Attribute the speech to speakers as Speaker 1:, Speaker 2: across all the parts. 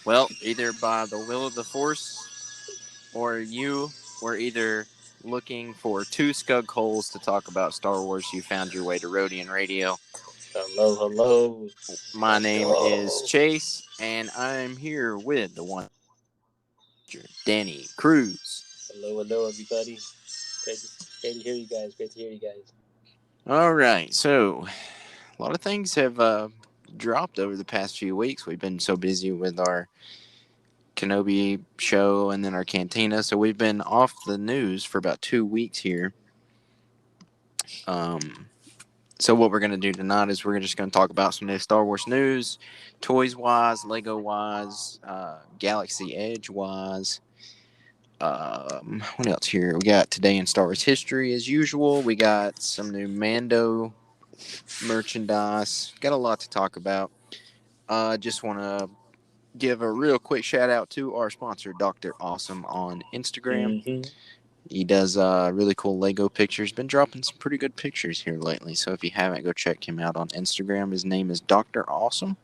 Speaker 1: Well, either by the will of the Force or you were either looking for two skug holes to talk about Star Wars, you found your way to Rodian Radio.
Speaker 2: Hello, hello.
Speaker 1: My
Speaker 2: Let's
Speaker 1: name is
Speaker 2: go.
Speaker 1: Chase, and I'm here with the one, Danny Cruz.
Speaker 2: Hello, hello, everybody. Great to hear you guys. Great to hear you guys.
Speaker 1: All right, so a lot of things have dropped over the past few weeks. We've been so busy with our Kenobi show and then our Cantina, so we've been off the news for about 2 weeks here. Um, so what we're going to do tonight is we're just going to talk about some new Star Wars news, toys wise, Lego wise, Galaxy Edge wise. What else here? We got today in Star Wars history as usual. We got some new Mando merchandise. Got a lot to talk about. Just want to give a real quick shout out to our sponsor, Dr. Awesome, on Instagram.
Speaker 2: Mm-hmm.
Speaker 1: He does really cool Lego pictures. Been dropping some pretty good pictures here lately. So if you haven't, go check him out on Instagram. His name is Dr. Awesome.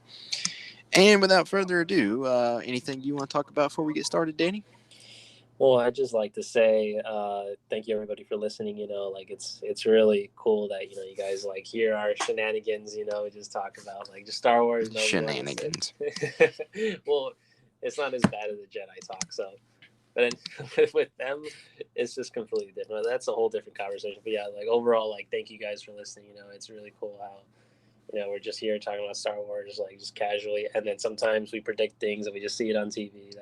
Speaker 1: And without further ado, anything you want to talk about before we get started, Danny?
Speaker 2: Well, I'd just like to say thank you, everybody, for listening. It's really cool that, you guys, hear our shenanigans, just talk about, just Star Wars. And
Speaker 1: Shenanigans.
Speaker 2: Well, it's not as bad as the Jedi talk, so... But with them, it's just completely different. That's a whole different conversation. But yeah, overall, thank you guys for listening. It's really cool how, we're just here talking about Star Wars, just casually. And then sometimes we predict things and we just see it on TV.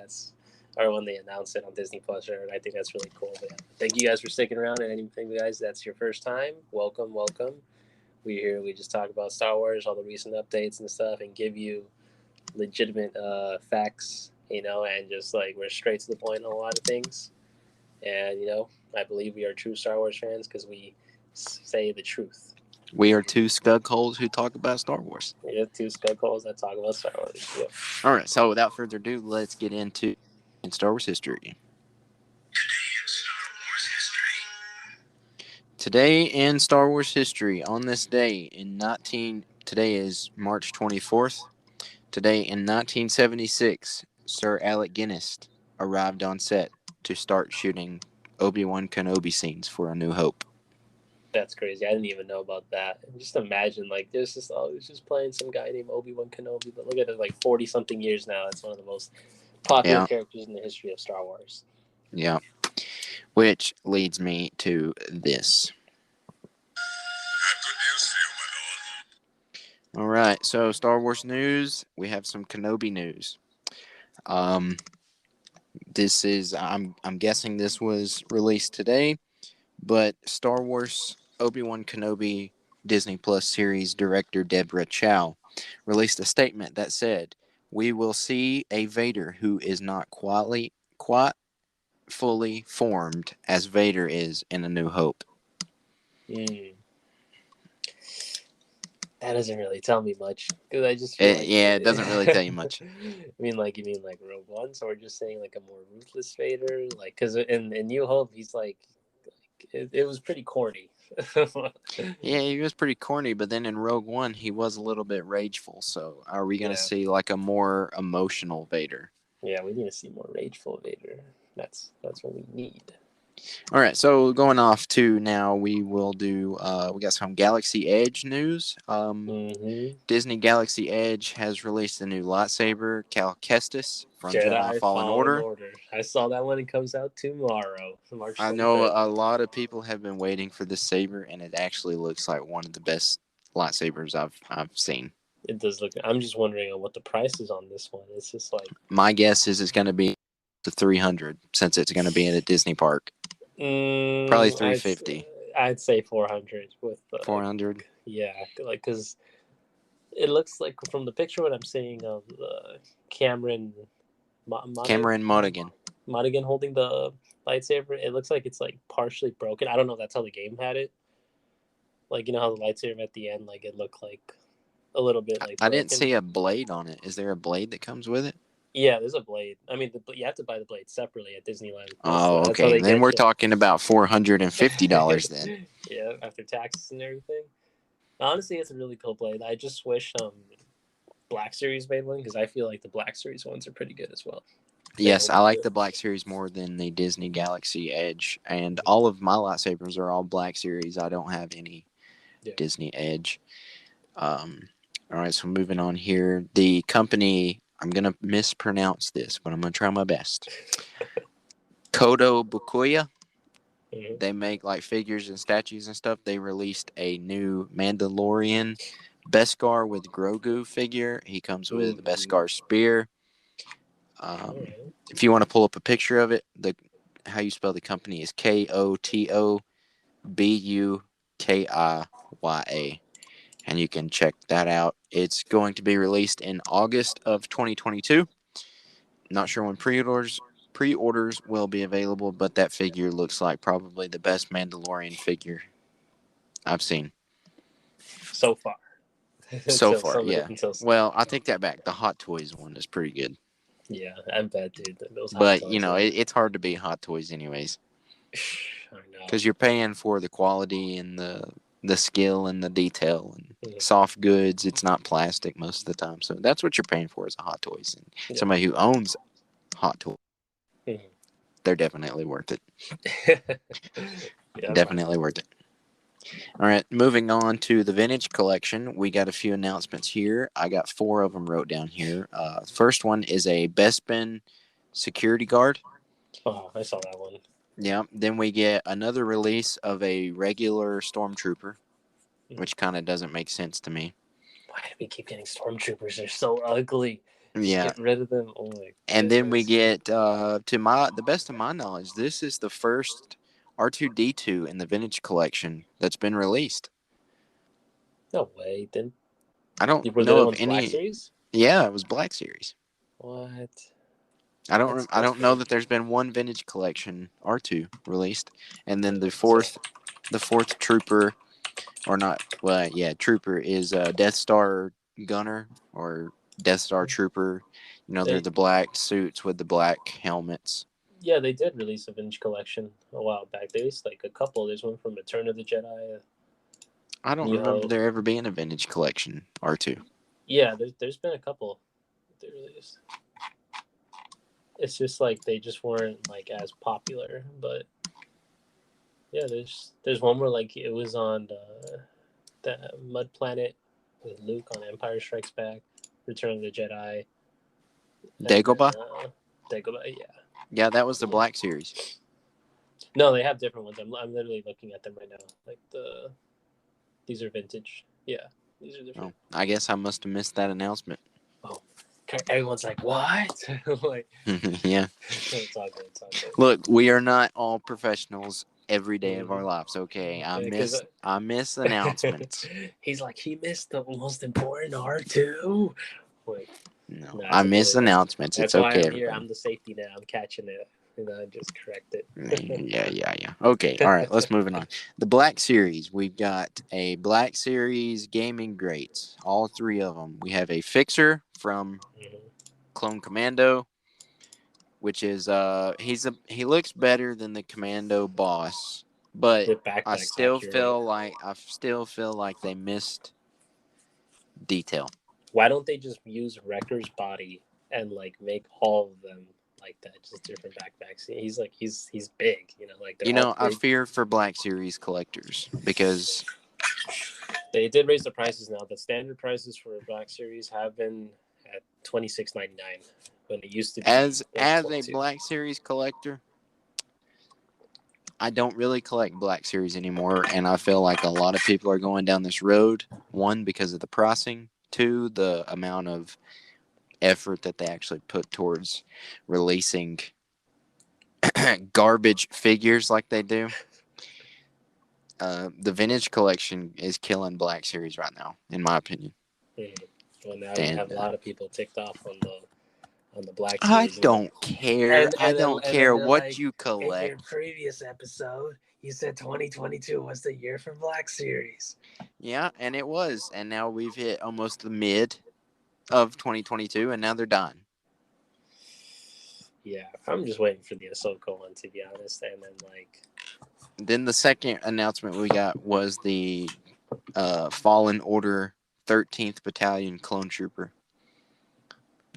Speaker 2: Or when they announce it on Disney Plus, and I think that's really cool. But yeah, thank you guys for sticking around. And anything, guys, that's your first time, welcome. We just talk about Star Wars, all the recent updates and stuff, and give you legitimate facts, and just we're straight to the point on a lot of things. And, I believe we are true Star Wars fans because we say the truth.
Speaker 1: We are two skug holes who talk about Star Wars.
Speaker 2: Yeah, two skug holes that talk about Star Wars. Yeah.
Speaker 1: All right, so without further ado, let's get into Star Wars history. Today in Star Wars history, on this day today is March 24th. Today in 1976, Sir Alec Guinness arrived on set to start shooting Obi-Wan Kenobi scenes for A New Hope.
Speaker 2: That's crazy. I didn't even know about that. Just imagine, there's just just playing some guy named Obi-Wan Kenobi, but look at it, 40-something years now. That's one of the most popular characters in the history of Star Wars.
Speaker 1: Yeah. Which leads me to this. All right, so Star Wars news. We have some Kenobi news. This is I'm guessing this was released today, but Star Wars Obi-Wan Kenobi Disney Plus series director Deborah Chow released a statement that said, "We will see a Vader who is not quite fully formed as Vader is in A New Hope."
Speaker 2: That doesn't really tell me much because I just
Speaker 1: feel it doesn't really tell you much.
Speaker 2: You mean Rogue One? So we're just saying a more ruthless Vader, because in New Hope he's it was pretty corny.
Speaker 1: Yeah, he was pretty corny, but then in Rogue One he was a little bit rageful. So are we going to see a more emotional Vader?
Speaker 2: Yeah, we need to see more rageful Vader. That's what we need.
Speaker 1: All right, so going off to now, we will do. We got some Galaxy Edge news. Disney Galaxy Edge has released a new lightsaber, Cal Kestis from Jedi Fallen Order.
Speaker 2: I saw that one. It comes out tomorrow, March 25th.
Speaker 1: I know a lot of people have been waiting for this saber, and it actually looks like one of the best lightsabers I've seen.
Speaker 2: It does look. I'm just wondering what the price is on this one. It's just
Speaker 1: my guess is it's going to be to $300 since it's going to be in a Disney park. Probably $350.
Speaker 2: I'd say $400 with
Speaker 1: $400.
Speaker 2: Yeah, because it looks like from the picture what I'm seeing of Cameron
Speaker 1: Monaghan
Speaker 2: holding the lightsaber. It looks like it's partially broken. I don't know if that's how the game had it. How the lightsaber at the end, it looked a little bit
Speaker 1: I didn't see a blade on it. Is there a blade that comes with it?
Speaker 2: Yeah, there's a blade. I mean, you have to buy the blade separately at Disneyland.
Speaker 1: Oh, okay. Then we're talking about $450 then.
Speaker 2: Yeah, after taxes and everything. Honestly, it's a really cool blade. I just wish Black Series made one? Because I feel like the Black Series ones are pretty good as well.
Speaker 1: Yes, I like the Black Series more than the Disney Galaxy Edge, and all of my lightsabers are all Black Series. I don't have any Disney Edge. All right, so moving on here. The company, I'm going to mispronounce this, but I'm going to try my best. Kodo Bukoya. They make like figures and statues and stuff. They released a new Mandalorian Beskar with Grogu figure. He comes with a Beskar spear. If you want to pull up a picture of it, how you spell the company is KOTOBUKIYA, and you can check that out. It's going to be released in August of 2022. Not sure when pre-orders will be available, but that figure looks like probably the best Mandalorian figure I've seen
Speaker 2: so far.
Speaker 1: So far, yeah. Well, I take that back. The Hot Toys one is pretty good.
Speaker 2: Yeah, I bet, dude. Those
Speaker 1: but it's hard to beat Hot Toys, anyways.
Speaker 2: I know.
Speaker 1: Because you're paying for the quality and the skill and the detail and soft goods. It's not plastic most of the time, so that's what you're paying for is a Hot Toys. And somebody who owns Hot Toys, they're definitely worth it. Definitely worth it. All right, moving on to the vintage collection. We got a few announcements here. I got 4 of them wrote down here. First one is a Bespin security guard.
Speaker 2: Oh, I saw that one.
Speaker 1: Yeah. Then we get another release of a regular Stormtrooper, which kind of doesn't make sense to me.
Speaker 2: Why do we keep getting Stormtroopers? They're so ugly. Just
Speaker 1: yeah.
Speaker 2: get rid of them. Oh my
Speaker 1: and then we get, the best of my knowledge, this is the first R2-D2 in the vintage collection that's been released.
Speaker 2: No way. Then
Speaker 1: I don't know of any.
Speaker 2: Black Series?
Speaker 1: Yeah, it was Black Series.
Speaker 2: What?
Speaker 1: I don't know that there's been one vintage collection R2 released, and then the fourth Trooper, or not? Well, yeah, Trooper is Death Star Gunner or Death Star Trooper. They're the black suits with the black helmets.
Speaker 2: Yeah, they did release a vintage collection a while back. They released like a couple. There's one from Return of the Jedi.
Speaker 1: I don't remember there ever being a vintage collection R2.
Speaker 2: Yeah, there's been a couple they released. It's just like they just weren't like as popular, but yeah, there's one where like it was on the Mud Planet with Luke on Empire Strikes Back, Return of the Jedi.
Speaker 1: Dagobah?
Speaker 2: Dagobah, yeah.
Speaker 1: Yeah, that was the Black Series.
Speaker 2: No, they have different ones. I'm literally looking at them right now. Like these are vintage. Yeah, these are different.
Speaker 1: Oh, I guess I must have missed that announcement.
Speaker 2: Oh, everyone's like, what? Like,
Speaker 1: yeah.
Speaker 2: It's all good.
Speaker 1: Look, we are not all professionals every day of our lives. Okay, I miss announcements.
Speaker 2: He's like, he missed the most important R2. Like,
Speaker 1: no, I miss announcements.
Speaker 2: That's
Speaker 1: it's
Speaker 2: why
Speaker 1: okay.
Speaker 2: I'm here. I'm the safety net. I'm catching it. Just correct it.
Speaker 1: yeah. Okay, all right. Let's move on. The Black Series. We've got a Black Series gaming greats. All 3 of them. We have a Fixer from Clone Commando, which is he looks better than the Commando boss, but I still feel like they missed detail.
Speaker 2: Why don't they just use Wrecker's body and like make all of them like that, just different backpacks? He's big, like
Speaker 1: I fear for Black Series collectors because
Speaker 2: they did raise the prices now. The standard prices for Black Series have been at $26.99 when it used to be.
Speaker 1: As a Black Series collector, I don't really collect Black Series anymore, and I feel like a lot of people are going down this road. 1, because of the pricing. 2, the amount of effort that they actually put towards releasing garbage figures like they do. The vintage collection is killing Black Series right now, in my opinion.
Speaker 2: Well, now you have a lot of people ticked off on the Black Series.
Speaker 1: I don't care. I don't care what you collect.
Speaker 2: In your previous episode, you said 2022 was the year for Black Series.
Speaker 1: Yeah, and it was. And now we've hit almost the mid of 2022, and now they're done.
Speaker 2: Yeah, I'm just waiting for the Ahsoka one, to be honest. And
Speaker 1: then the second announcement we got was the Fallen Order 13th Battalion Clone Trooper.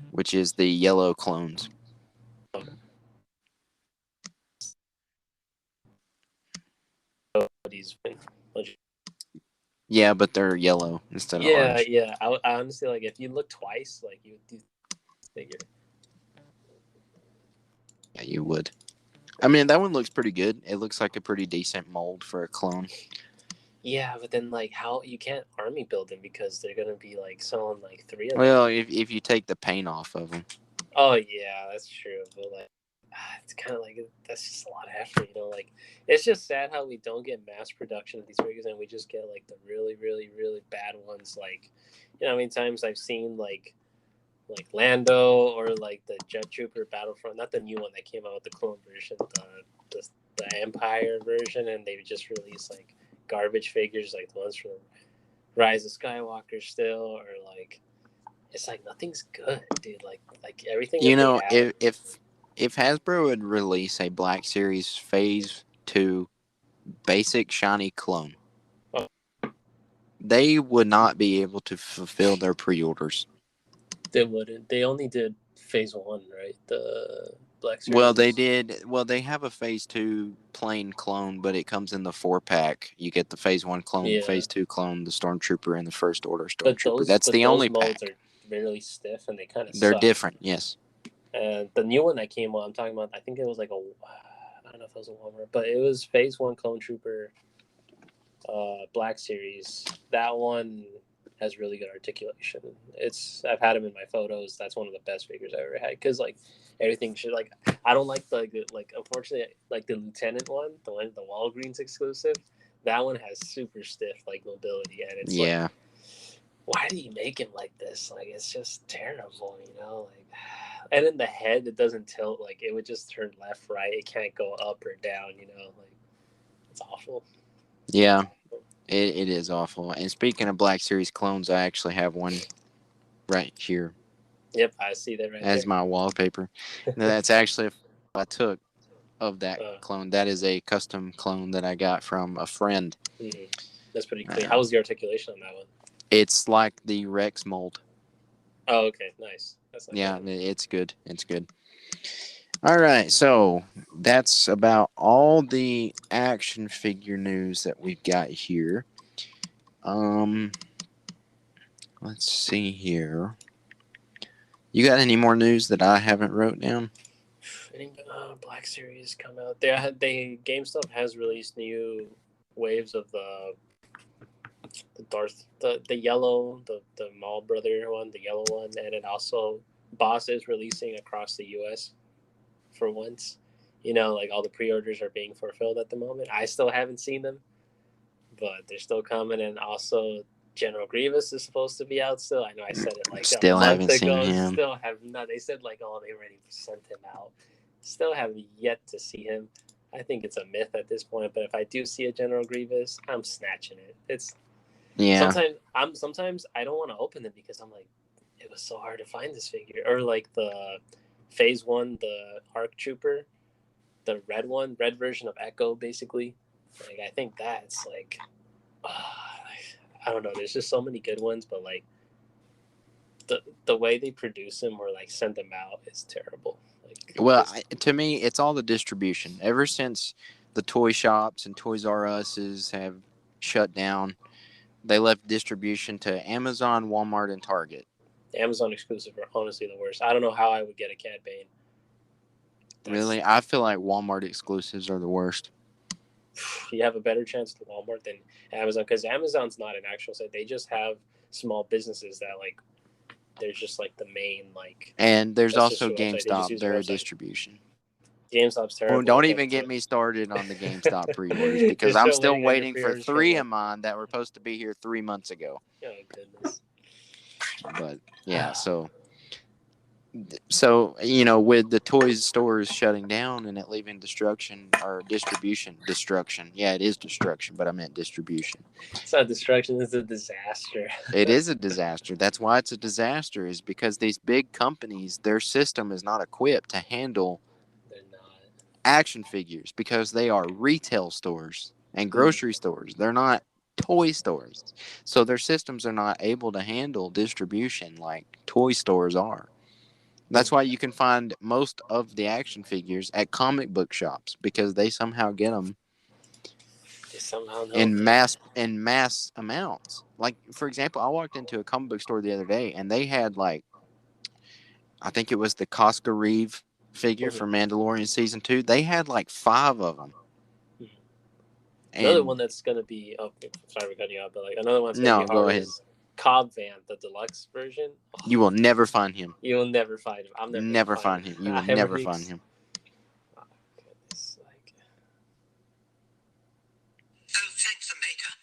Speaker 1: which is the yellow clones.
Speaker 2: These,
Speaker 1: Yeah, but they're yellow instead of
Speaker 2: yeah,
Speaker 1: orange.
Speaker 2: yeah. I honestly like if you look twice, like you would do figure.
Speaker 1: Yeah, you would. I mean, that one looks pretty good. It looks like a pretty decent mold for a clone.
Speaker 2: Yeah, but then like how you can't army build them because they're gonna be like selling like 3 of them.
Speaker 1: Well, if you take the paint off of them.
Speaker 2: Oh yeah, that's true. But like, it's kind of like that's just a lot of effort, you know. Like, it's just sad how we don't get mass production of these figures, and we just get like the really, really, really bad ones. Like, you know, how many times I've seen like Lando or like the Jet Trooper Battlefront, not the new one that came out with the clone version, the Empire version, and they just released like garbage figures, like the ones from Rise of Skywalker still, or like it's like nothing's good, dude. Like everything
Speaker 1: You
Speaker 2: that they
Speaker 1: know,
Speaker 2: have.
Speaker 1: if Hasbro would release a Black Series Phase 2 basic shiny clone,
Speaker 2: Oh,
Speaker 1: they would not be able to fulfill their pre-orders.
Speaker 2: they wouldn't. They only did phase 1, right? The Black
Speaker 1: Well, they
Speaker 2: Series.
Speaker 1: did. Well, they have a Phase 2 plain clone, but it comes in the 4-pack. You get the Phase 1 clone, the
Speaker 2: Yeah,
Speaker 1: Phase 2 clone, the Stormtrooper, and the First Order
Speaker 2: but
Speaker 1: Stormtrooper. That's the
Speaker 2: those
Speaker 1: only
Speaker 2: molds
Speaker 1: pack.
Speaker 2: are really stiff and they kind of
Speaker 1: They're
Speaker 2: suck.
Speaker 1: different, yes.
Speaker 2: And the new one that came out, I'm talking about. I think it was like I don't know if it was a Walmart, but it was phase 1 Clone Trooper, Black Series. That one has really good articulation. I've had him in my photos. That's one of the best figures I ever had because like everything should like I don't like the like unfortunately like the Lieutenant one, the Walgreens exclusive. That one has super stiff like mobility, and it's like,
Speaker 1: Yeah.
Speaker 2: why do you make him like this? Like it's just terrible, you know. Like, and in the head, it doesn't tilt. Like it would just turn left, right. It can't go up or down. You know, like it's awful.
Speaker 1: Yeah, it is awful. And speaking of Black Series clones, I actually have one right here
Speaker 2: Yep, I see that right
Speaker 1: as
Speaker 2: there.
Speaker 1: my wallpaper. Now, that's actually a photo I took of that
Speaker 2: Uh,
Speaker 1: clone. That is a custom clone that I got from a friend.
Speaker 2: mm-hmm. That's pretty clean.
Speaker 1: Uh,
Speaker 2: How was the articulation on that one?
Speaker 1: it's like the Rex mold.
Speaker 2: Oh, okay, nice. That's not
Speaker 1: Yeah,
Speaker 2: bad.
Speaker 1: it's good. It's good. All right, so that's about all the action figure news that we've got here. Um, let's see here. You got any more news that I haven't wrote down?
Speaker 2: Any Black Series come out? They GameStop has released new waves of the Darth the yellow the Mall brother one, the yellow one, and it also Boss is releasing across the U.S. for once. You know, like all the pre-orders are being fulfilled at the moment. I still haven't seen them, but they're still coming. And also, General Grievous is supposed to be out still. I know I said it like a
Speaker 1: Still
Speaker 2: month
Speaker 1: haven't seen
Speaker 2: ago.
Speaker 1: him.
Speaker 2: Still have not. They said like, oh, they already sent him out. Still have yet to see him. I think it's a myth at this point. But if I do see a General Grievous, I'm snatching it. It's
Speaker 1: Yeah,
Speaker 2: sometimes I don't want to open them because I'm like, it was so hard to find this figure. Or like the Phase 1, the Arc Trooper, the red one, red version of Echo, basically. Like I think that's like, I don't know. There's just so many good ones, but like the way they produce them or like send them out is terrible. Like,
Speaker 1: well, to me, it's all the distribution. Ever since the toy shops and Toys R Us's have shut down, they left distribution to Amazon, Walmart, and Target.
Speaker 2: Amazon exclusive are honestly the worst. I don't know how I would get a Cad Bane. That's
Speaker 1: Really, I feel like Walmart exclusives are the worst.
Speaker 2: you have a better chance at Walmart than Amazon because Amazon's not an actual site. They just have small businesses that like they're just like the main like
Speaker 1: And there's
Speaker 2: that's just
Speaker 1: also
Speaker 2: the website. They just
Speaker 1: GameStop,
Speaker 2: use their
Speaker 1: their
Speaker 2: website.
Speaker 1: distribution.
Speaker 2: GameStop's
Speaker 1: Oh,
Speaker 2: terrible.
Speaker 1: don't even get me started on the GameStop pre-orders
Speaker 2: You're
Speaker 1: because I'm
Speaker 2: still
Speaker 1: still
Speaker 2: waiting on your
Speaker 1: waiting for
Speaker 2: pre-orders for
Speaker 1: 3
Speaker 2: what?
Speaker 1: of mine that were supposed to be here 3 months ago.
Speaker 2: Oh goodness.
Speaker 1: But yeah, so with the toys stores shutting down and it leaving destruction. Yeah, it is destruction, but I meant distribution.
Speaker 2: It's not destruction. It's a disaster.
Speaker 1: It is a disaster. That's why it's a disaster, is because these big companies, their system is not equipped to handle
Speaker 2: They're not.
Speaker 1: action figures because they are retail stores and grocery stores. They're not toy stores. So their systems are not able to handle distribution like toy stores are. That's why you can find most of the action figures at comic book shops because they somehow get them
Speaker 2: They somehow know,
Speaker 1: in
Speaker 2: man.
Speaker 1: mass amounts. Like for example, I walked into a comic book store the other day and they had like I think it was the Cosca Reeve figure
Speaker 2: Mhm.
Speaker 1: for Mandalorian season 2. They had like 5 of them.
Speaker 2: Another
Speaker 1: And
Speaker 2: one that's gonna be sorry for cutting you off, but like another one that's gonna be
Speaker 1: no, go
Speaker 2: hard
Speaker 1: ahead.
Speaker 2: is Cobb Van, the deluxe version.
Speaker 1: You will never find him.
Speaker 2: You'll never find him. I'm never gonna
Speaker 1: Never
Speaker 2: find
Speaker 1: find
Speaker 2: him.
Speaker 1: him. You will
Speaker 2: I
Speaker 1: never
Speaker 2: really
Speaker 1: find him.
Speaker 2: Oh, goodness, like.
Speaker 3: Oh, thank the Maker.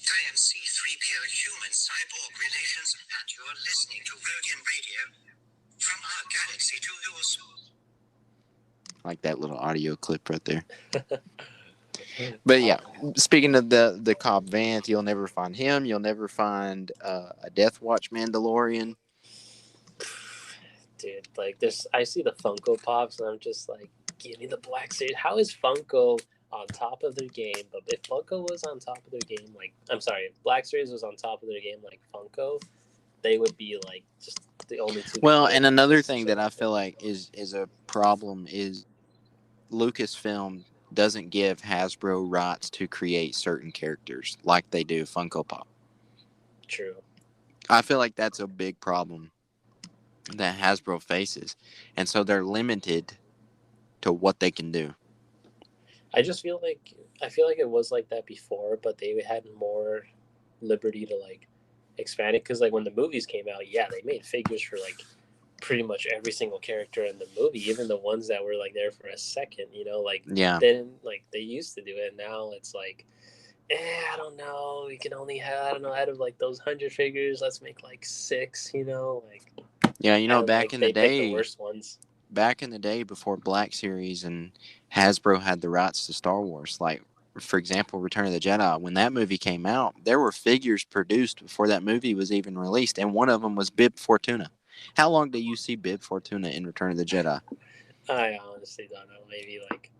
Speaker 3: I am C-3PO Human Cyborg Relations, and you're listening to Rodian Radio. From our galaxy to yours.
Speaker 1: Like that little audio clip right there. But yeah, speaking of the Cobb Vanth, you'll never find him. You'll never find a Death Watch Mandalorian.
Speaker 2: Dude, like this, I see the Funko Pops, and I'm just like, give me the Black Series. How is Funko on top of their game? But if Funko was on top of their game, like I'm sorry, if Black Series was on top of their game, like Funko, they would be like just the only two.
Speaker 1: Well, and another thing that I feel like is a problem is Lucasfilm doesn't give Hasbro rights to create certain characters like they do Funko Pop.
Speaker 2: True.
Speaker 1: I feel like that's a big problem that Hasbro faces, and so they're limited to what they can do.
Speaker 2: I feel like it was like that before, but they had more liberty to like expand it because like when the movies came out, yeah, they made figures for like pretty much every single character in the movie, even the ones that were like there for a second, you know, like
Speaker 1: Yeah.
Speaker 2: then like they used to do it. Now it's like, I don't know, we can only have, I don't know, out of like those 100 figures, let's make like 6, you know, like
Speaker 1: Yeah, you know,
Speaker 2: and,
Speaker 1: back
Speaker 2: like,
Speaker 1: in
Speaker 2: they
Speaker 1: the
Speaker 2: pick
Speaker 1: day,
Speaker 2: the worst ones.
Speaker 1: back in the day before Black Series and Hasbro had the rights to Star Wars, like for example, Return of the Jedi, when that movie came out, there were figures produced before that movie was even released, and one of them was Bib Fortuna. How long do you see Bib Fortuna in Return of the Jedi?
Speaker 2: I honestly don't know, maybe like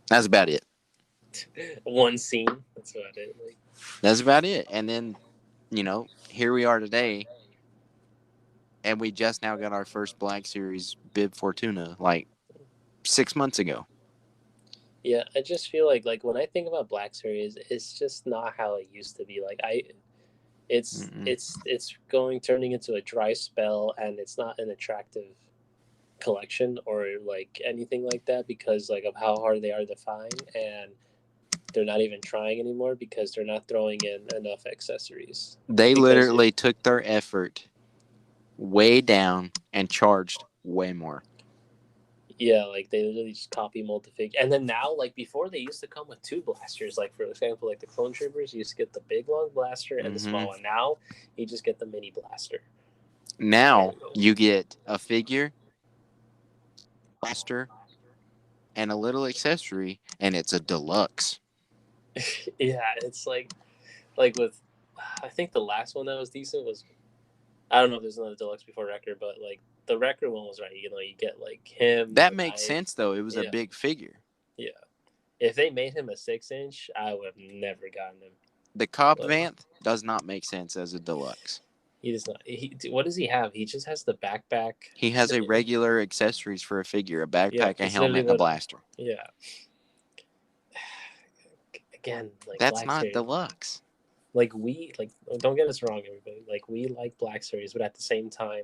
Speaker 1: That's about it.
Speaker 2: one scene. That's about it. Like,
Speaker 1: That's about it. And then, you know, here we are today, and we just now got our first Black Series Bib Fortuna like 6 months ago.
Speaker 2: yeah, I just feel like when I think about Black Series, it's just not how it used to be. Like it's turning into a dry spell, and it's not an attractive collection or like anything like that because like of how hard they are to find, and they're not even trying anymore because they're not throwing in enough accessories.
Speaker 1: They
Speaker 2: Because
Speaker 1: literally took their effort way down and charged way more.
Speaker 2: yeah, like they literally just copy mold the figure. And then now, like before, they used to come with 2 blasters. Like for example, like the Clone Troopers, you used to get the big long blaster and the small one. Now you just get the mini blaster.
Speaker 1: Now you get a figure, blaster, and a little accessory, and it's a deluxe.
Speaker 2: Yeah, it's like with, I think the last one that was decent was, I don't know if there's another deluxe before Wrecker, but like the Wrecker one was right. You know, you get like him.
Speaker 1: That makes sense though. It was a
Speaker 2: Yeah.
Speaker 1: big figure.
Speaker 2: Yeah. If they made him a 6-inch, I would have never gotten him.
Speaker 1: The Cobb Vanth does not make sense as a deluxe.
Speaker 2: He does not. What does he have? He just has the backpack.
Speaker 1: He has a regular accessories for a figure, a backpack, a helmet, and a blaster.
Speaker 2: Yeah. Again, like
Speaker 1: that's
Speaker 2: Black
Speaker 1: not
Speaker 2: Series.
Speaker 1: Deluxe.
Speaker 2: Like don't get us wrong, everybody. Like we like Black Series, but at the same time,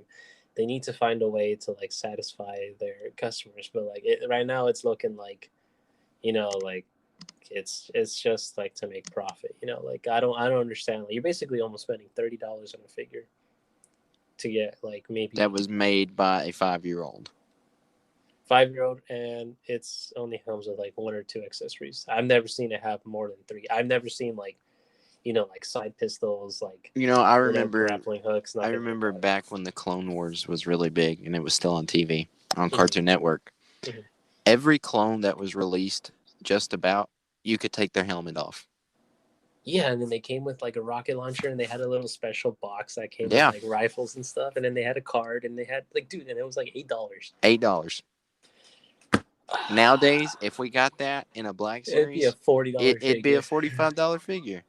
Speaker 2: they need to find a way to like satisfy their customers. But like right now, it's looking like, you know, like it's just like to make profit. You know, like I don't understand. Like, you're basically almost spending $30 on a figure to get like maybe
Speaker 1: that was made by a 5-year-old.
Speaker 2: 5-year-old, and it's only comes with like 1 or 2 accessories. I've never seen it have more than 3. I've never seen like, you know, like side pistols, like,
Speaker 1: you know, I remember
Speaker 2: grappling hooks.
Speaker 1: I remember back when the Clone Wars was really big and it was still on TV on Cartoon Network.
Speaker 2: Mm-hmm.
Speaker 1: Every clone that was released, just about, you could take their helmet off.
Speaker 2: Yeah, and then they came with like a rocket launcher, and they had a little special box that came with like rifles and stuff, and then they had a card, and they had like, dude, and it was like $8.
Speaker 1: $8. Nowadays, if we got that in a Black Series,
Speaker 2: it'd be a $40.
Speaker 1: It'd be a $45 figure.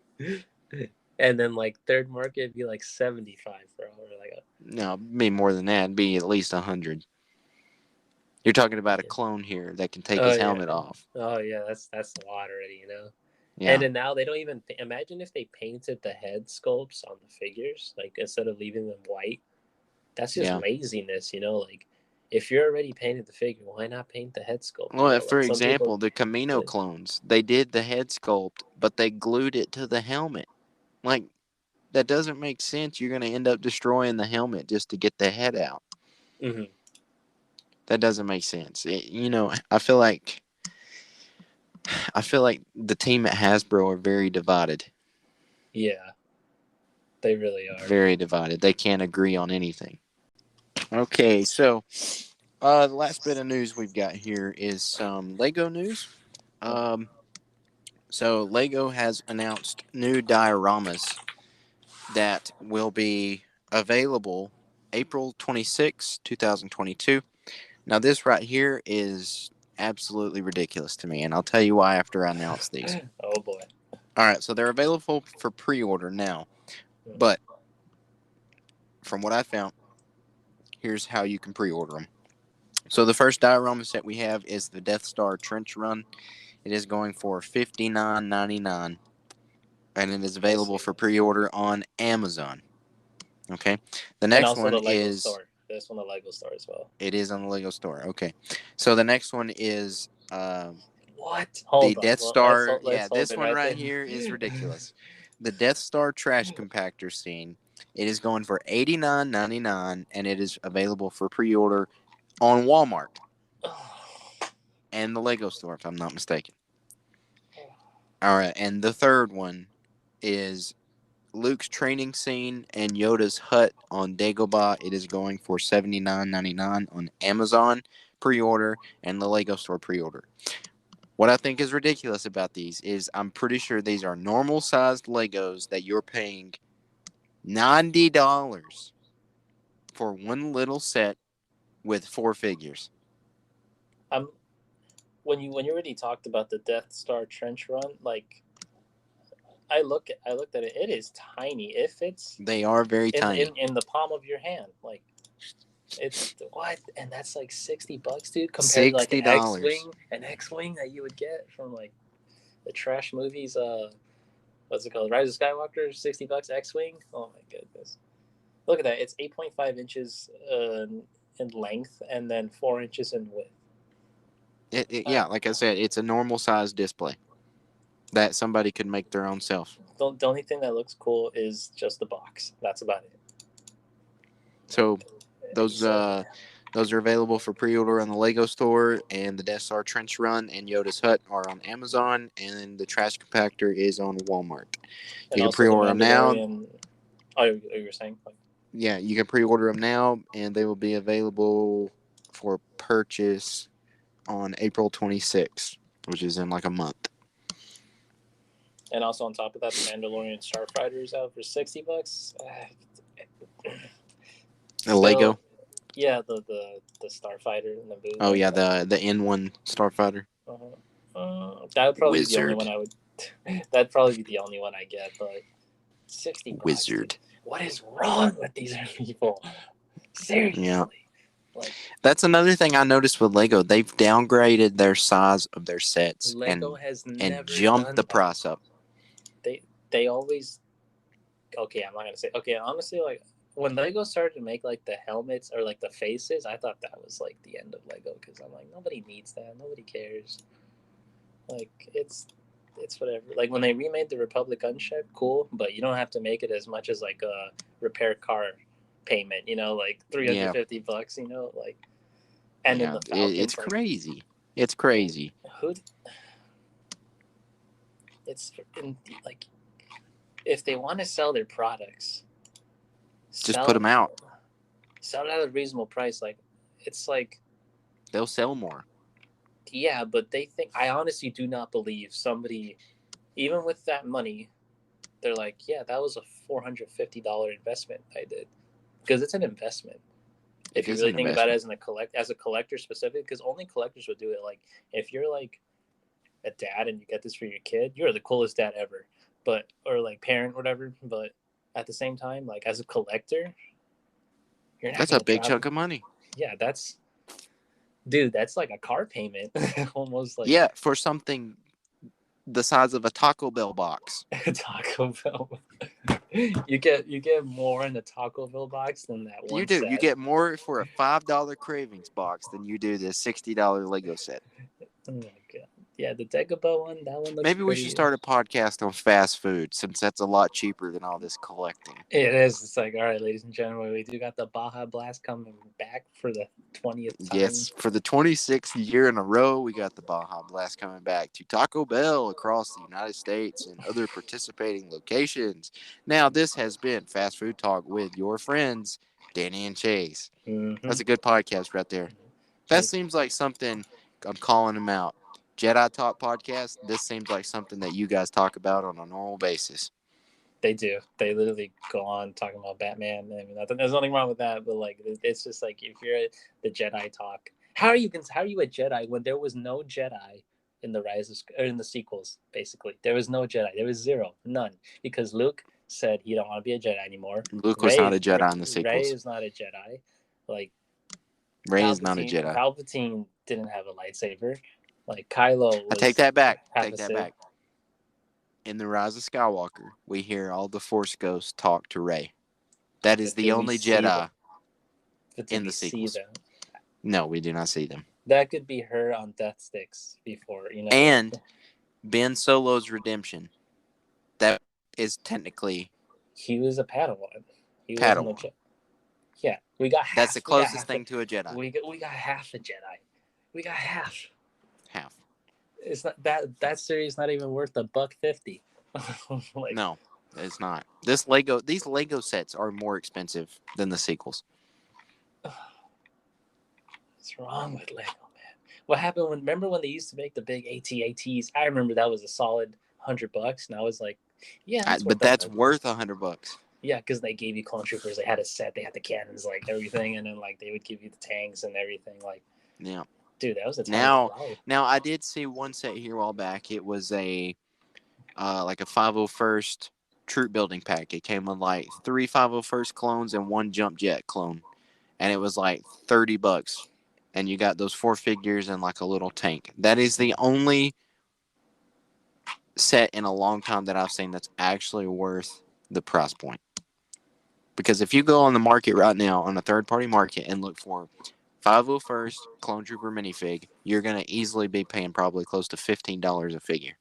Speaker 2: And then like third market it'd be like 75 for all or like
Speaker 1: No, it'd be more than that. It'd be at least 100. You're talking about a clone here that can take
Speaker 2: oh
Speaker 1: his
Speaker 2: yeah.
Speaker 1: helmet off.
Speaker 2: Oh yeah, that's a lot already,
Speaker 1: Yeah.
Speaker 2: And then now they don't even imagine if they painted the head sculpts on the figures, like instead of leaving them white. That's just laziness, like if you're already painted the figure, why not paint the head sculpt?
Speaker 1: Well, for
Speaker 2: Like some
Speaker 1: example,
Speaker 2: people,
Speaker 1: the Camino clones, they did the head sculpt, but they glued it to the helmet. Like, that doesn't make sense. You're going to end up destroying the helmet just to get the head out.
Speaker 2: Mm-hmm.
Speaker 1: That doesn't make sense. I feel like the team at Hasbro are very divided.
Speaker 2: Yeah, they really are.
Speaker 1: Very divided. They can't agree on anything. Okay, so the last bit of news we've got here is some Lego news. So Lego has announced new dioramas that will be available April 26, 2022. Now, this right here is absolutely ridiculous to me, and I'll tell you why after I announce these.
Speaker 2: Oh, boy.
Speaker 1: All right, so they're available for pre-order now, but from what I found, here's how you can pre-order them. So the first diorama set we have is the Death Star Trench Run. It is going for $59.99, and it is available for pre-order on Amazon. Okay, the next
Speaker 2: and also
Speaker 1: one
Speaker 2: the Lego
Speaker 1: is
Speaker 2: store. There's one the Lego store as well.
Speaker 1: It is on the Lego store. Okay, so the next one is
Speaker 2: what?
Speaker 1: The Death Star.
Speaker 2: Let's
Speaker 1: this one right
Speaker 2: there.
Speaker 1: here is ridiculous. The Death Star trash compactor scene. It is going for $89.99, and it is available for pre-order on Walmart and the Lego store, if I'm not mistaken. All right, and the third one is Luke's training scene and Yoda's hut on Dagobah. It is going for $79.99 on Amazon pre-order and the Lego store pre-order. What I think is ridiculous about these is I'm pretty sure these are normal sized Legos that you're paying $90 for one little set with 4 figures.
Speaker 2: When you already talked about the Death Star trench run, like I looked at it. It is tiny. It fits.
Speaker 1: They are very tiny
Speaker 2: in the palm of your hand. Like it's what, and that's like $60, dude. Compared to like an X-wing that you would get from like the trash movies. What's it called? Rise of Skywalker. $60 X-wing. Oh my goodness! Look at that. It's 8.5 inches in length and then 4 inches in width.
Speaker 1: Yeah, like I said, it's a normal size display that somebody could make their own self.
Speaker 2: The only thing that looks cool is just the box. That's about it.
Speaker 1: So those are available for pre-order on the Lego store, and the Death Star Trench Run and Yoda's Hut are on Amazon, and the Trash Compactor is on Walmart. You can pre-order them now.
Speaker 2: Oh, you were saying?
Speaker 1: Yeah, you can pre-order them now, and they will be available for purchase on April 26th, which is in like a month.
Speaker 2: And also on top of that, the Mandalorian Starfighter is out for $60.
Speaker 1: The Lego.
Speaker 2: Yeah, the Starfighter in the booth.
Speaker 1: Oh yeah, the N1 Starfighter.
Speaker 2: That would probably be the only one I would. That'd probably be the only one I get, but $60.
Speaker 1: Wizard.
Speaker 2: What is wrong with these people? Seriously.
Speaker 1: Yeah. That's another thing I noticed with Lego. They've downgraded their size of their sets and jumped the price up.
Speaker 2: They always. Okay, I'm not gonna say. Okay, honestly, like when Lego started to make like the helmets or like the faces, I thought that was like the end of Lego because I'm like, nobody needs that. Nobody cares. Like it's whatever. Like when they remade the Republic gunship, cool, but you don't have to make it as much as like a repair car payment. Like $350. Like, and in the Falcon,
Speaker 1: it's like, crazy. It's crazy.
Speaker 2: It's like if they want to sell their products,
Speaker 1: just put them out.
Speaker 2: Sell it at a reasonable price. Like it's like
Speaker 1: they'll sell more.
Speaker 2: Yeah, but they think. I honestly do not believe somebody, even with that money, they're like, yeah, that was a $450 investment I did, because it's an investment. If you really think about it as a collector specific, because only collectors would do it. Like if you're like a dad and you get this for your kid, you're the coolest dad ever. or like parent, whatever. But at the same time, like as a collector, you're not
Speaker 1: That's
Speaker 2: gonna
Speaker 1: a big
Speaker 2: travel.
Speaker 1: chunk of money.
Speaker 2: Yeah, that's like a car payment, almost like
Speaker 1: Yeah, for something the size of a Taco Bell box.
Speaker 2: Taco Bell. You get more in the Taco Bell box than that one
Speaker 1: You do.
Speaker 2: set.
Speaker 1: You get more for a $5 Cravings box than you do the $60 Lego set.
Speaker 2: Oh my god! Yeah, the Dagobah one. That one looks
Speaker 1: Maybe we should
Speaker 2: pretty.
Speaker 1: start a podcast on fast food since that's a lot cheaper than all this collecting.
Speaker 2: It is. It's like, all right, ladies and gentlemen, we do got the Baja Blast coming back for the 20th time.
Speaker 1: Yes, for the 26th year in a row, we got the Baja Blast coming back to Taco Bell across the United States and other participating locations. Now, this has been Fast Food Talk with your friends, Danny and Chase.
Speaker 2: Mm-hmm.
Speaker 1: That's a good podcast right there. That seems like something I'm calling them out. Jedi Talk podcast. This seems like something that you guys talk about on a normal basis.
Speaker 2: They do. They literally go on talking about Batman. I mean, there's nothing wrong with that, but like, it's just like if you're the Jedi talk, how are you a Jedi when there was no Jedi in the in the sequels? Basically, there was no Jedi. There was zero, none, because Luke said he don't want to be a Jedi anymore.
Speaker 1: Luke was not a Jedi in the sequels.
Speaker 2: Ray is not a Jedi. Like
Speaker 1: Ray is not a Jedi.
Speaker 2: Palpatine didn't have a lightsaber. Like Kylo was.
Speaker 1: I take that back.
Speaker 2: Take that back.
Speaker 1: In The Rise of Skywalker, we hear all the Force ghosts talk to Rey. That is the only Jedi in the sequels. No, we do not see them.
Speaker 2: That could be her on Death Sticks before, you know.
Speaker 1: And Ben Solo's redemption. That is technically.
Speaker 2: He was a Padawan.
Speaker 1: Padawan.
Speaker 2: Yeah, we got half.
Speaker 1: That's the closest thing to a Jedi.
Speaker 2: We got half a Jedi. We got half.
Speaker 1: Half.
Speaker 2: It's not that series not even worth $150.
Speaker 1: Like, no, it's not. These Lego sets are more expensive than the sequels.
Speaker 2: What's wrong with Lego, man? What happened remember when they used to make the big AT-ATs? I remember that was a solid $100, and I was like, yeah,
Speaker 1: but that's worth $100.
Speaker 2: Yeah, because they gave you clone troopers. They had a set. They had the cannons, like everything, and then like they would give you the tanks and everything. Like,
Speaker 1: yeah.
Speaker 2: Dude, that was a
Speaker 1: now I did see one set here a while back. It was a like a 501st troop building pack. It came with like 3 501st clones and 1 jump jet clone, and it was like $30. And you got those 4 figures and like a little tank. That is the only set in a long time that I've seen that's actually worth the price point. Because if you go on the market right now on a third-party market and look for 501st Clone Trooper minifig, you're going to easily be paying probably close to $15 a figure.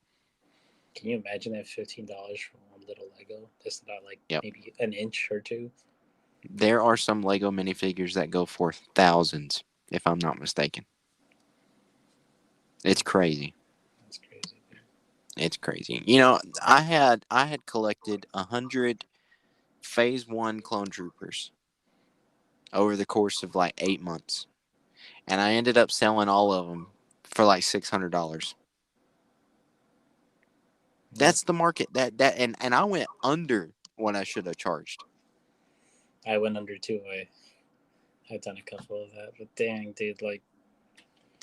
Speaker 2: Can you imagine that $15 for one little Lego? That's not like maybe an inch or two.
Speaker 1: There are some Lego minifigures that go for thousands, if I'm not mistaken. It's crazy.
Speaker 2: That's crazy.
Speaker 1: It's crazy. You know, I had collected 100 Phase 1 Clone Troopers over the course of like 8 months. And I ended up selling all of them for like $600. That's the market. And I went under what I should have charged.
Speaker 2: I went under too. I've done a couple of that, but dang, dude, like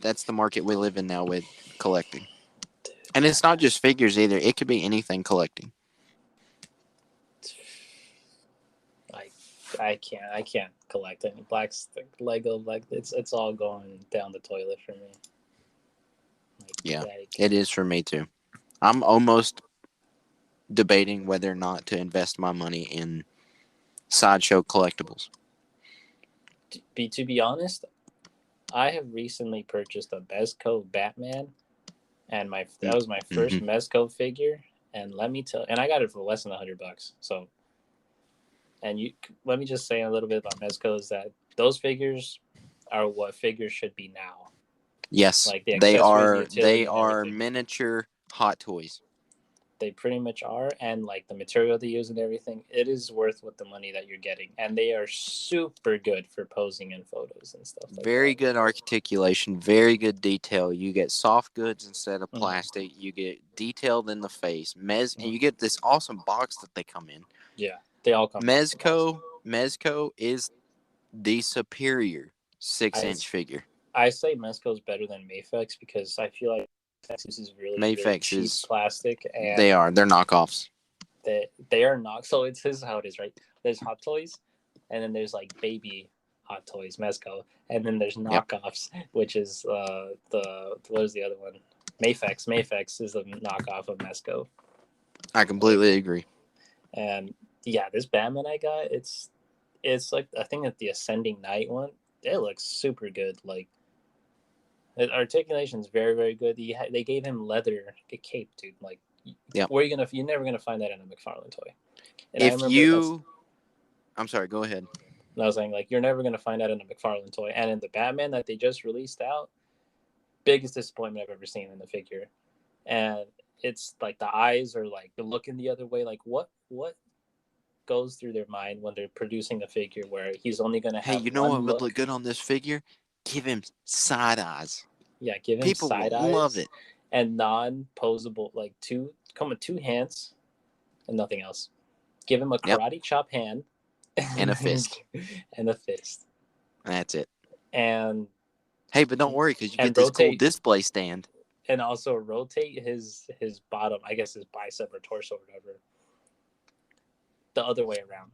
Speaker 1: that's the market we live in now with collecting. Dude, and it's not just figures either. It could be anything collecting.
Speaker 2: I can't collect any Lego. Like it's all going down the toilet for me. Like,
Speaker 1: yeah, it is for me too. I'm almost debating whether or not to invest my money in Sideshow collectibles.
Speaker 2: To be honest, I have recently purchased a Mezco Batman, and that was my first Mezco figure. And let me and I got it for less than $100. So. And let me just say a little bit about Mezco is that those figures are what figures should be now.
Speaker 1: Yes,
Speaker 2: like the
Speaker 1: they are miniature Hot Toys.
Speaker 2: They pretty much are, and like the material they use and everything, it is worth what the money that you're getting, and they are super good for posing in photos and stuff. Like
Speaker 1: very good articulation, very good detail. You get soft goods instead of plastic. You get detailed in the face, and you get this awesome box that they come in.
Speaker 2: Yeah. They all come.
Speaker 1: Mezco is the superior 6-inch figure.
Speaker 2: I say Mezco is better than Mafex because I feel like Mafex is really cheap plastic. And
Speaker 1: they're knockoffs.
Speaker 2: they are not. So this is how it is, right? There's Hot Toys, and then there's like baby Hot Toys, Mezco, and then there's knockoffs, which is what is the other one? Mafex. Mafex is the knockoff of Mezco.
Speaker 1: I completely agree.
Speaker 2: And yeah, this Batman I got, it's like, I think that the Ascending Knight one, it looks super good. Like, the articulation is very, very good. They gave him leather cape, dude. Like, where are you gonna? You're never gonna find that in a McFarlane toy. And
Speaker 1: I'm sorry. Go ahead.
Speaker 2: I was saying, like, you're never gonna find that in a McFarlane toy. And in the Batman that they just released out, biggest disappointment I've ever seen in the figure. And it's like the eyes are like looking the other way. Like, what goes through their mind when they're producing a figure where he's only gonna have?
Speaker 1: Hey, you know what would look good on this figure? Give him side eyes.
Speaker 2: Yeah, give him
Speaker 1: People
Speaker 2: side
Speaker 1: will
Speaker 2: eyes.
Speaker 1: love it.
Speaker 2: And non-posable, like come with two hands and nothing else. Give him a karate chop hand
Speaker 1: and a fist.
Speaker 2: And a fist.
Speaker 1: And that's it.
Speaker 2: And
Speaker 1: hey, but don't worry, because you get this cool display stand.
Speaker 2: And also rotate his bottom, I guess his bicep or torso or whatever, the other way around.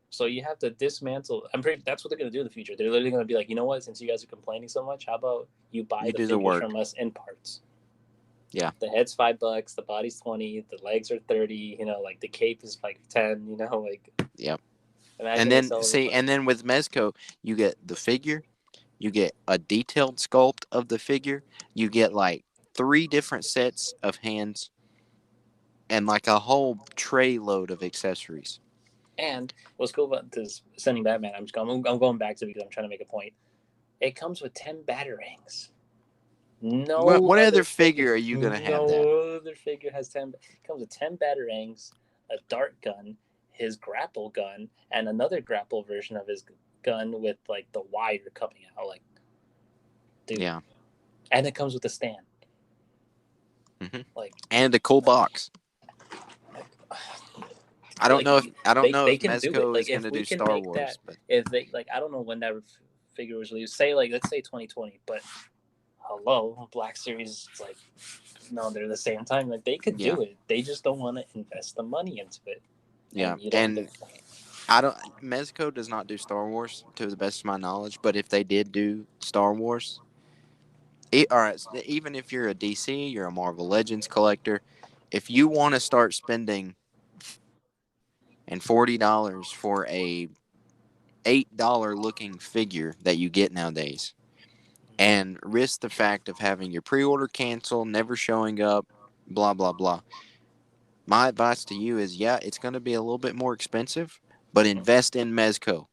Speaker 2: So you have to dismantle. That's what they're going to do in the future. They're literally going to be like, you know what? Since you guys are complaining so much, how about you buy the figures from us in parts?
Speaker 1: Yeah.
Speaker 2: The head's $5, the body's $20, the legs are $30. You know, like the cape is like $10. You know, like.
Speaker 1: Yep. And then with Mezco, you get the figure, you get a detailed sculpt of the figure, you get like 3 different sets of hands, and like a whole tray load of accessories.
Speaker 2: And what's cool about this Ascending Batman, I'm going back to it because I'm trying to make a point. It comes with 10 Batarangs. No.
Speaker 1: What other figure are you going to have that?
Speaker 2: No other figure has 10. It comes with 10 Batarangs, a dart gun, his grapple gun, and another grapple version of his gun with like the wire coming out. Like, dude.
Speaker 1: Yeah.
Speaker 2: And it comes with a stand.
Speaker 1: Mm-hmm.
Speaker 2: Like,
Speaker 1: and a cool box. I don't know if Mezco is going to do Star Wars. But
Speaker 2: if they I don't know when that figure was released. Let's say 2020. But hello, Black Series. It's like, no, they're the same time. Like, they could do it. They just don't want to invest the money into it.
Speaker 1: Yeah, Mezco does not do Star Wars to the best of my knowledge. But if they did do Star Wars, all right, even if you're a DC, you're a Marvel Legends collector, if you want to start spending and $40 for a $8 looking figure that you get nowadays, and risk the fact of having your pre-order canceled, never showing up, blah blah blah. My advice to you is, it's going to be a little bit more expensive, but invest in Mezco.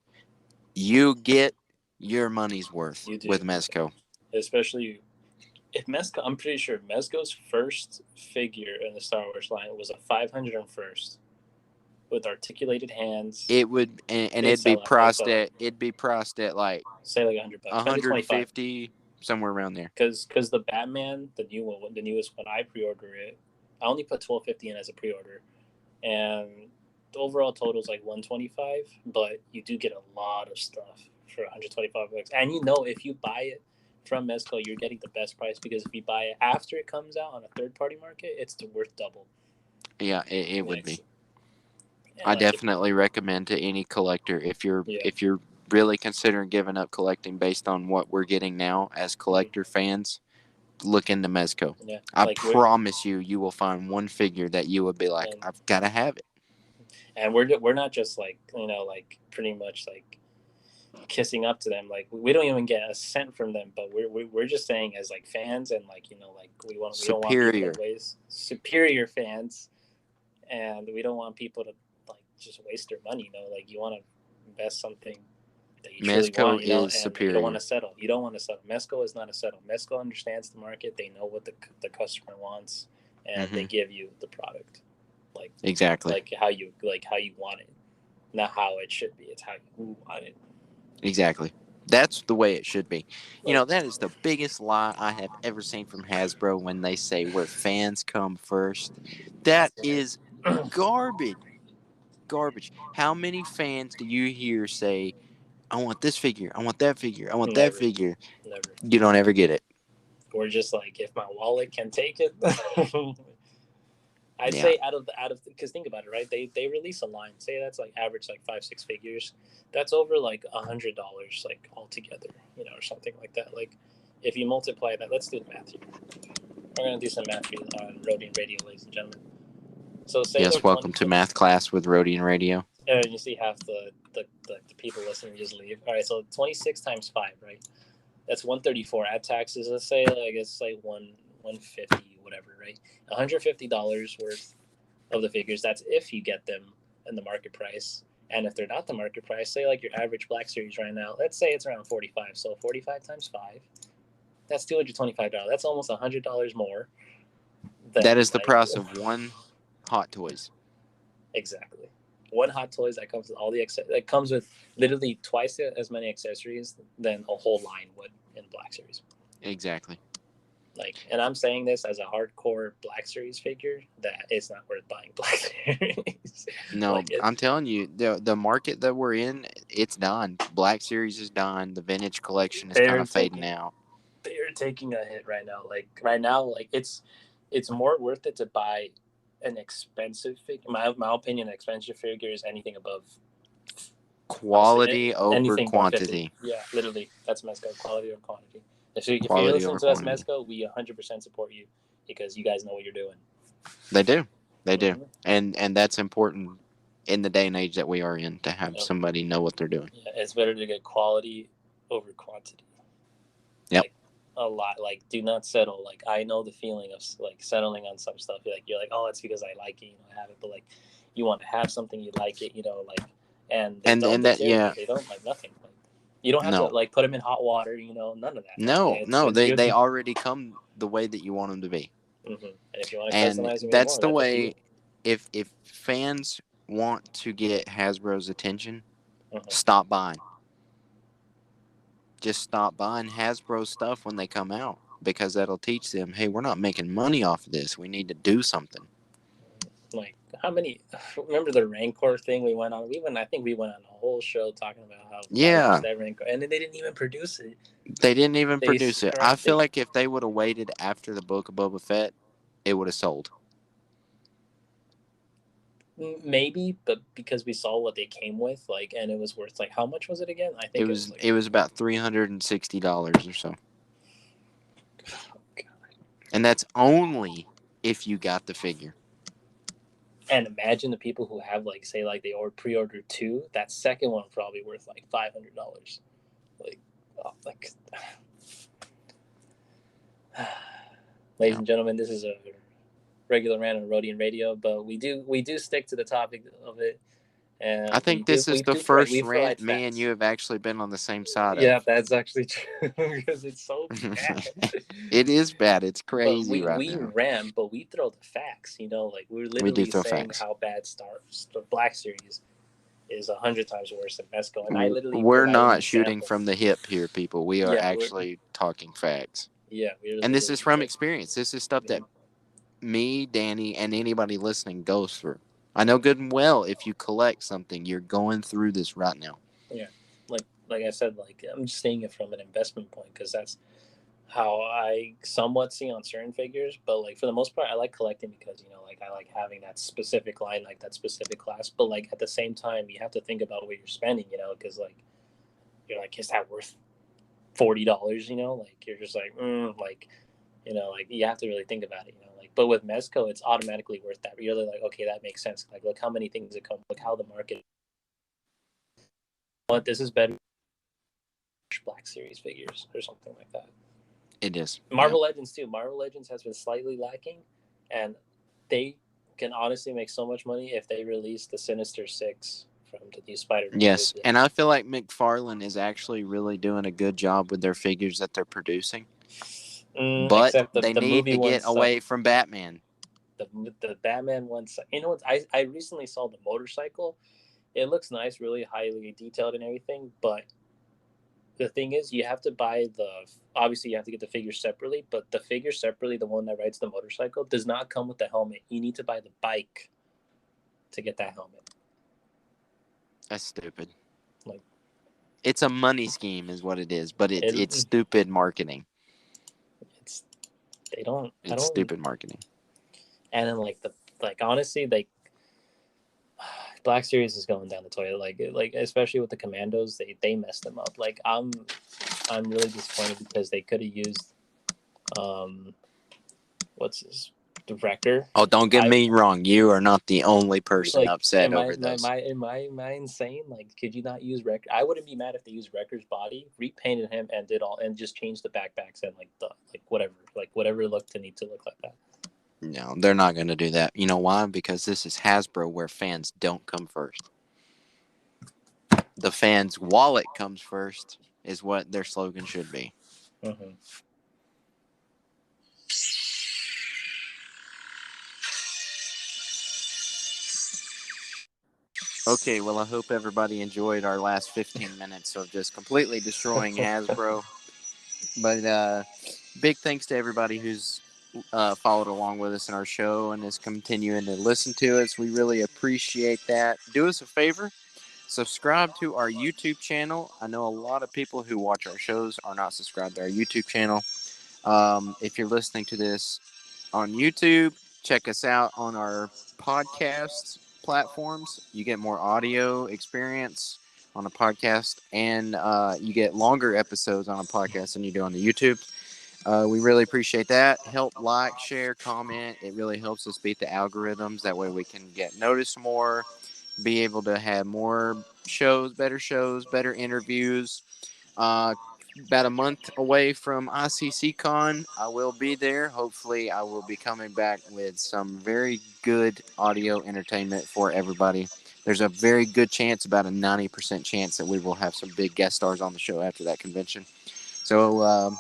Speaker 1: You get your money's worth with Mezco.
Speaker 2: Especially if Mezco, I'm pretty sure Mezco's first figure in the Star Wars line was a 501st. With articulated hands,
Speaker 1: it would, and it'd be priced at like,
Speaker 2: say like $100,
Speaker 1: 150, somewhere around there.
Speaker 2: Because the Batman, the newest one, I pre-ordered it. I only put $12.50 in as a pre-order, and the overall total is like $125. But you do get a lot of stuff for $125, and if you buy it from Mezco, you're getting the best price, because if you buy it after it comes out on a third-party market, it's worth double.
Speaker 1: Yeah, it would be. I definitely recommend to any collector, if you're really considering giving up collecting based on what we're getting now as collector fans, look into Mezco.
Speaker 2: Yeah,
Speaker 1: I promise you will find one figure that you would be like, I've got to have it.
Speaker 2: And we're not just pretty much like kissing up to them. Like, we don't even get a cent from them, but we're just saying as like fans, and we don't want superior fans, and we don't want people to just waste their money. You want to invest something that you
Speaker 1: Mezco
Speaker 2: truly want.
Speaker 1: Is superior.
Speaker 2: You don't want to settle. Mezco is not a settle. Mezco understands the market. They know what the customer wants, and they give you the product.
Speaker 1: Exactly.
Speaker 2: How you want it, not how it should be. It's how you want it.
Speaker 1: Exactly. That's the way it should be. That is the biggest lie I have ever seen from Hasbro when they say where fans come first. That is garbage. How many fans do you hear say, I want this figure, I want that figure, I want that figure?
Speaker 2: Never.
Speaker 1: You don't ever get it.
Speaker 2: Or just if my wallet can take it. I'd
Speaker 1: Yeah.
Speaker 2: say out of because think about it, right? They release a line. Say that's like average like 5-6 figures. That's over like $100 like altogether, or something like that. Like if you multiply that, let's do the math here. We're gonna do some math here on Rodian Radio, ladies and gentlemen. So say
Speaker 1: Yes, welcome to math class with Rodian Radio.
Speaker 2: And you see half the people listening just leave. All right, so 26 times 5, right? That's 134. Add taxes, let's say like it's like 150, whatever, right? $150 worth of the figures. That's if you get them in the market price. And if they're not the market price, say like your average Black Series right now, let's say it's around 45. So 45 times 5, that's $225. That's almost $100 more.
Speaker 1: That is the price of one Hot Toys.
Speaker 2: Exactly. One Hot Toys that comes with all the that comes with literally twice as many accessories than a whole line would in Black Series.
Speaker 1: Exactly.
Speaker 2: Like, and I'm saying this as a hardcore Black Series figure that it's not worth buying Black Series.
Speaker 1: No, like I'm telling you, the market that we're in, it's done. Black Series is done. The vintage collection is kind of fading out.
Speaker 2: They're taking a hit right now. Like right now, like it's more worth it to buy an expensive figure. My opinion, an expensive figure is anything above
Speaker 1: quality over quantity.
Speaker 2: Yeah, literally, that's Mezco. Quality over quantity. If you're listening to us, Mezco, we 100% support you because you guys know what you're doing.
Speaker 1: They do, and that's important in the day and age that we are in to have somebody know what they're doing.
Speaker 2: Yeah, it's better to get quality over quantity.
Speaker 1: Yep.
Speaker 2: Like, a lot. Like, do not settle. Like, I know the feeling of like settling on some stuff. You're like, oh, it's because I like it. I have it. But like, you want to have something, you like it. Like, and they don't like nothing. Like, you don't have to like put them in hot water. None of that.
Speaker 1: No, they already come the way that you want them to be.
Speaker 2: Mm-hmm. And if you want to customize them,
Speaker 1: that's the way. If fans want to get Hasbro's attention, stop buying. Just stop buying Hasbro stuff when they come out because that'll teach them, hey, we're not making money off of this. We need to do something.
Speaker 2: Like, how many? Remember the Rancor thing we went on? I think we went on a whole show talking about how that Rancor, and then they didn't even produce it.
Speaker 1: They didn't even produce it. I feel like if they would have waited after the Book of Boba Fett, it would have sold.
Speaker 2: Maybe, but because we saw what they came with, like, and it was worth like how much was it again? I think
Speaker 1: it was about $360 or so.
Speaker 2: Oh, God.
Speaker 1: And that's only if you got the figure.
Speaker 2: And imagine the people who have like say like they pre-ordered 2. That second one probably worth like $500. Like, ladies and gentlemen, this is a regular rant on Rodian Radio, but we do stick to the topic of it. And
Speaker 1: I think this is the first rant me and you have actually been on the same side of.
Speaker 2: Yeah, that's actually true because it's so bad.
Speaker 1: It is bad. It's crazy now.
Speaker 2: We rant, but we throw the facts. Like we're literally saying how bad the Black Series is 100 times worse than Mezco. And
Speaker 1: we're not shooting from the hip here, people. We are actually talking facts.
Speaker 2: Yeah,
Speaker 1: and this is from experience. This is stuff that me, Danny, and anybody listening goes through. I know good and well if you collect something, you're going through this right now.
Speaker 2: Yeah, like I said, like I'm just seeing it from an investment point because that's how I somewhat see on certain figures. But like for the most part, I like collecting because like I like having that specific line, like that specific class. But like at the same time, you have to think about what you're spending, because like you're like, is that worth $40? Like you're just like, like you have to really think about it, like. But with Mezco, it's automatically worth that. You're really like, okay, that makes sense. Like, look how many things it come. Look how the market. But this is better. Black Series figures or something like that.
Speaker 1: It is.
Speaker 2: Marvel Legends too. Marvel Legends has been slightly lacking, and they can honestly make so much money if they release the Sinister Six from the new Spider-Man.
Speaker 1: Yes, and I feel like McFarlane is actually really doing a good job with their figures that they're producing. But they need to get away from Batman.
Speaker 2: The Batman one. What? I recently saw the motorcycle. It looks nice, really highly detailed and everything. But the thing is, you have to buy obviously you have to get the figure separately. But the figure separately, the one that rides the motorcycle, does not come with the helmet. You need to buy the bike to get that helmet.
Speaker 1: That's stupid. Like, it's a money scheme, is what it is. But it's stupid marketing. It's stupid marketing.
Speaker 2: And then like the like honestly, like Black Series is going down the toilet. Like especially with the Commandos, they messed them up. Like I'm really disappointed because they could have used what's his director.
Speaker 1: Oh, don't get me wrong. You are not the only person
Speaker 2: Like,
Speaker 1: upset over this.
Speaker 2: am I insane? Like, could you not use Wrecker? I wouldn't be mad if they used Wrecker's body, repainted him, and did all and just changed the backpacks and whatever look to need to look like that.
Speaker 1: No, they're not going to do that. You know why? Because this is Hasbro, where fans don't come first. The fans' wallet comes first, is what their slogan should be.
Speaker 2: Mm-hmm.
Speaker 1: Okay, well, I hope everybody enjoyed our last 15 minutes of just completely destroying Hasbro. But big thanks to everybody who's followed along with us in our show and is continuing to listen to us. We really appreciate that. Do us a favor. Subscribe to our YouTube channel. I know a lot of people who watch our shows are not subscribed to our YouTube channel. If you're listening to this on YouTube, check us out on our podcast platforms. You get more audio experience on a podcast, and you get longer episodes on a podcast than you do on the YouTube. We really appreciate that. Help like, share, comment. It really helps us beat the algorithms. That way we can get noticed more, be able to have more shows, better interviews. About a month away from ICC Con. I will be there. Hopefully, I will be coming back with some very good audio entertainment for everybody. There's a very good chance, about a 90% chance, that we will have some big guest stars on the show after that convention. So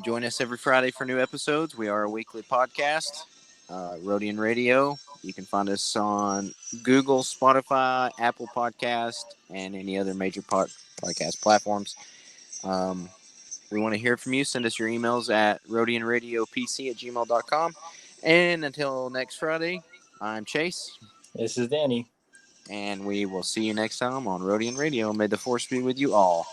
Speaker 1: join us every Friday for new episodes. We are a weekly podcast, Rodian Radio. You can find us on Google, Spotify, Apple Podcast, and any other major podcast platforms. We want to hear from you. Send us your emails at rodianradiopc@gmail.com. And until next Friday, I'm Chase.
Speaker 2: This is Danny.
Speaker 1: And we will see you next time on Rodian Radio. May the force be with you all.